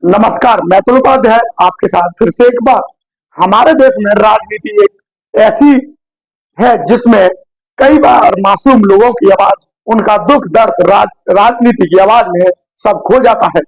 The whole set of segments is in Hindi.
नमस्कार, मैं अतुल उपाध्याय आपके साथ फिर से एक बार। हमारे देश में राजनीति एक ऐसी है जिसमें कई बार मासूम लोगों की आवाज, उनका दुख दर्द राजनीति की आवाज में सब खो जाता है।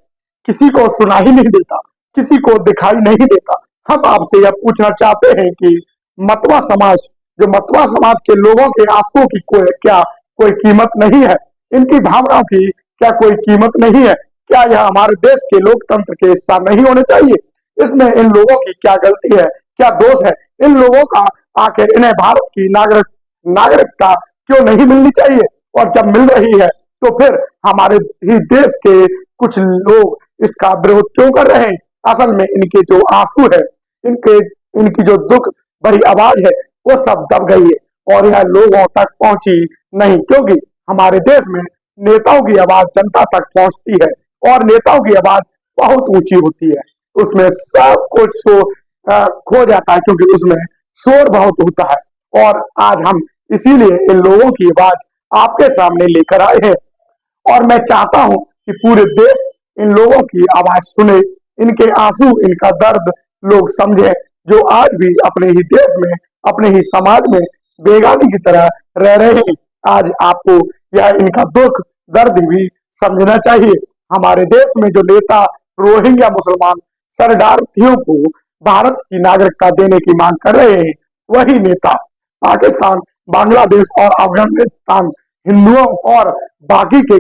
किसी को सुना ही नहीं देता, किसी को दिखाई नहीं देता। हम आपसे यह पूछना चाहते हैं कि मतवा समाज, जो मतवा समाज के लोगों के आंसुओं की क्या कोई कीमत नहीं है? इनकी भावनाओं की क्या कोई कीमत नहीं है? क्या यह हमारे देश के लोकतंत्र के हिस्सा नहीं होने चाहिए? इसमें इन लोगों की क्या गलती है, क्या दोष है? इन लोगों का आखिर इन्हें भारत की नागरिकता क्यों नहीं मिलनी चाहिए? और जब मिल रही है तो फिर हमारे ही देश के कुछ लोग इसका विरोध क्यों कर रहे हैं? असल में इनके जो आंसू है, इनके इनकी जो दुख भरी आवाज है, वो सब दब गई है और यह लोगों तक पहुंची नहीं, क्योंकि हमारे देश में नेताओं की आवाज जनता तक पहुंचती है और नेताओं की आवाज बहुत ऊंची होती है। उसमें सब कुछ खो जाता है, क्योंकि उसमें शोर बहुत होता है। और आज हम इसीलिए इन लोगों की आवाज आपके सामने लेकर आए हैं और मैं चाहता हूं कि पूरे देश इन लोगों की आवाज सुने, इनके आंसू, इनका दर्द लोग समझे, जो आज भी अपने ही देश में, अपने ही समाज में बेगानी की तरह रह रहे हैं। आज आपको यह इनका दुख दर्द भी समझना चाहिए। हमारे देश में जो नेता रोहिंग्या मुसलमान शरणार्थियों को भारत की नागरिकता देने की मांग कर रहे हैं, वही नेता पाकिस्तान, बांग्लादेश और अफगानिस्तान हिंदुओं और बाकी के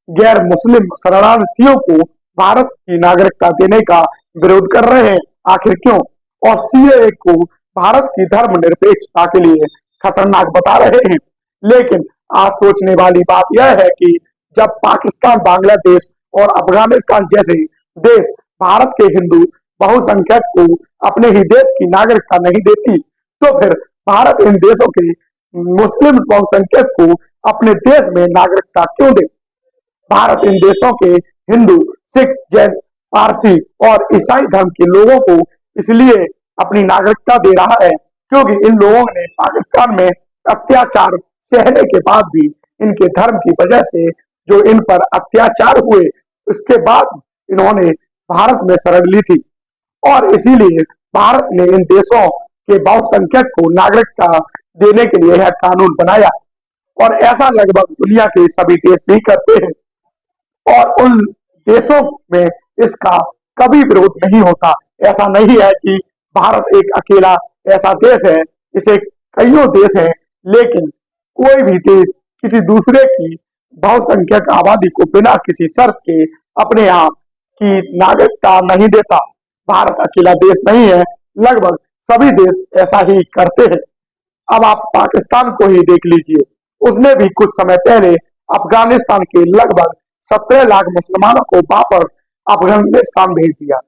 गैर मुस्लिम शरणार्थियों को भारत की नागरिकता देने का विरोध कर रहे हैं। आखिर क्यों? और सीएए को भारत की धर्मनिरपेक्षता के लिए खतरनाक बता रहे हैं। लेकिन आज सोचने वाली बात यह है कि जब पाकिस्तान, बांग्लादेश और अफगानिस्तान जैसे देश भारत के हिंदू बहुसंख्यक को अपने ही देश की नागरिकता नहीं देती, तो फिर भारत इन देशों के मुस्लिम बहुसंख्यक को अपने देश में नागरिकता क्यों दे? भारत इन देशों के हिंदू, सिख, जैन, पारसी और ईसाई धर्म के लोगों को इसलिए अपनी नागरिकता दे रहा है क्योंकि इन लोगों ने पाकिस्तान में अत्याचार सहने के बाद भी, इनके धर्म की वजह से जो इन पर अत्याचार हुए, उसके बाद इन्होंने भारत में शरण ली थी और इसीलिए भारत ने इन देशों के बहुसंख्यक को नागरिकता देने के लिए यह कानून बनाया और ऐसा लगभग दुनिया के सभी देश भी करते हैं और उन देशों में इसका कभी विरोध नहीं होता। ऐसा नहीं है कि भारत एक अकेला ऐसा देश है, इसे कईयों देश हैं, लेकिन कोई भी देश किसी दूसरे की बहुसंख्यक आबादी को बिना किसी शर्त के अपने यहाँ की नागरिकता नहीं देता। भारत अकेला देश नहीं है, लगभग सभी देश ऐसा ही करते हैं। अब आप पाकिस्तान को ही देख लीजिए, उसने भी कुछ समय पहले अफगानिस्तान के लगभग 17 लाख मुसलमानों को वापस अफगानिस्तान भेज दिया,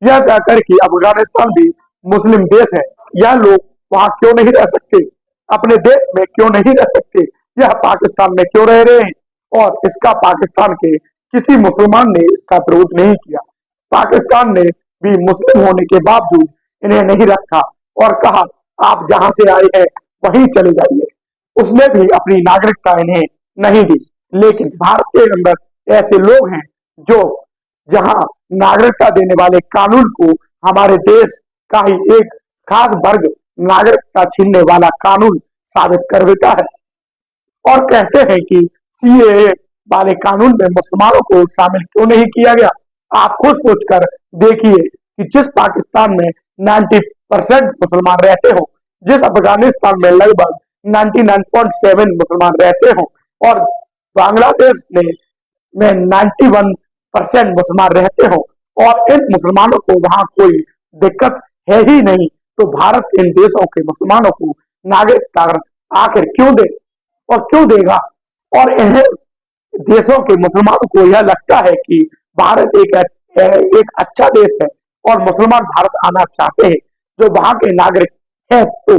यह कहकर कि अफगानिस्तान भी मुस्लिम देश है, यह लोग वहां क्यों नहीं रह सकते, अपने देश में क्यों नहीं रह सकते, यह पाकिस्तान में क्यों रह रहे हैं? और इसका पाकिस्तान के किसी मुसलमान ने इसका विरोध नहीं किया। पाकिस्तान ने भी मुस्लिम होने के बावजूद इन्हें नहीं रखा और कहा आप जहां से आए हैं वहीं चले जाइए। उसने भी अपनी नागरिकता इन्हें नहीं दी। लेकिन भारत के अंदर ऐसे लोग हैं जो जहां नागरिकता देने वाले कानून को हमारे देश का ही एक खास वर्ग नागरिकता छीनने वाला कानून साबित कर देता है और कहते हैं कि सीएए वाले कानून में मुसलमानों को शामिल क्यों नहीं किया गया। आप खुद सोचकर देखिए कि जिस पाकिस्तान में 90% मुसलमान रहते हो, जिस अफगानिस्तान में लगभग 99.7 मुसलमान रहते हो और बांग्लादेश में 91% मुसलमान रहते हो और इन मुसलमानों को वहां कोई दिक्कत है ही नहीं, तो भारत इन देशों के मुसलमानों को नागरिकता आखिर क्यों दे और क्यों देगा? और इन्हें देशों के मुसलमानों को यह लगता है कि भारत एक अच्छा देश है और मुसलमान भारत आना चाहते हैं जो वहां के नागरिक हैं। तो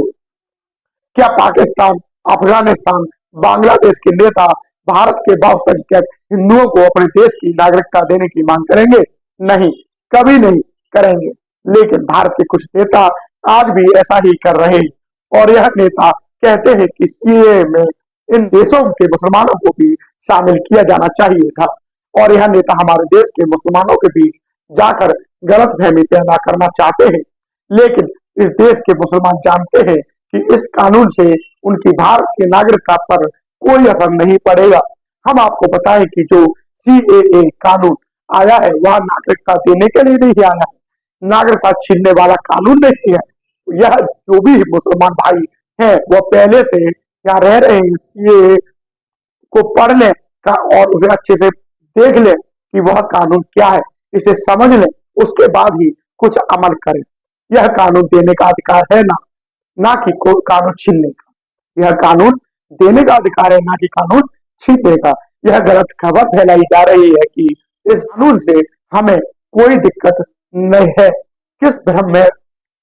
क्या पाकिस्तान, अफगानिस्तान, बांग्लादेश के नेता भारत के बहुसंख्यक हिंदुओं को अपने देश की नागरिकता देने की मांग करेंगे? नहीं, कभी नहीं करेंगे। लेकिन भारत के कुछ नेता आज भी ऐसा ही कर रहे हैं और यह नेता कहते हैं कि सीएए में इन देशों के मुसलमानों को भी शामिल किया जाना चाहिए था और यह नेता हमारे देश के मुसलमानों के बीच जाकर गलतफहमी पैदा करना चाहते हैं। लेकिन इस देश के मुसलमान जानते हैं कि इस कानून से उनकी भारतीय नागरिकता पर कोई असर नहीं पड़ेगा। हम आपको बताएं कि जो सीएए कानून आया है वह नागरिकता देने के लिए नहीं आया है, नागरिकता छीनने वाला कानून नहीं है। यह जो भी मुसलमान भाई हैं वह पहले से यहाँ रह रहे हैं, सीएए को पढ़ लें का और उसे अच्छे से देख लें कि वह कानून क्या है, इसे समझ लें, उसके बाद ही कुछ अमल करें। यह कानून देने का अधिकार है ना कि कोई कानून छीनने का। यह कानून देने का अधिकार है, ना कि कानून छीनने का। यह गलत खबर फैलाई जा रही है कि इस कानून से हमें कोई दिक्कत नहीं है।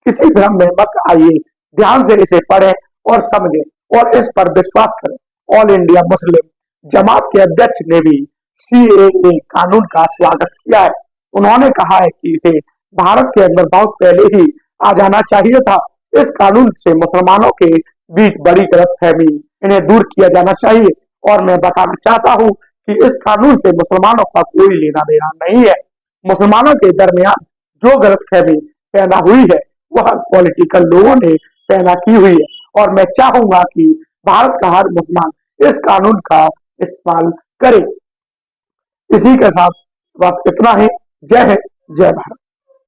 किसी भ्रम में मत आइए, ध्यान से इसे पढ़ें और समझें और इस पर विश्वास करें। ऑल इंडिया मुस्लिम जमात के अध्यक्ष ने भी सीएए कानून का स्वागत किया है। उन्होंने कहा है कि इसे भारत के अंदर बहुत पहले ही आ जाना चाहिए था। इस कानून से मुसलमानों के बीच बड़ी गलतफहमी, इन्हें दूर किया जाना चाहिए। और मैं बताना चाहता हूं कि इस कानून से मुसलमानों का कोई लेना देना नहीं है। मुसलमानों के दरमियान जो गलतफहमी पैदा हुई है वह पॉलिटिकल लोगों ने पैदा की हुई है। और मैं चाहूंगा कि भारत का हर मुसलमान इस कानून का इस्तेमाल करे। इसी के साथ बस इतना ही। जय हिंद, जय भारत।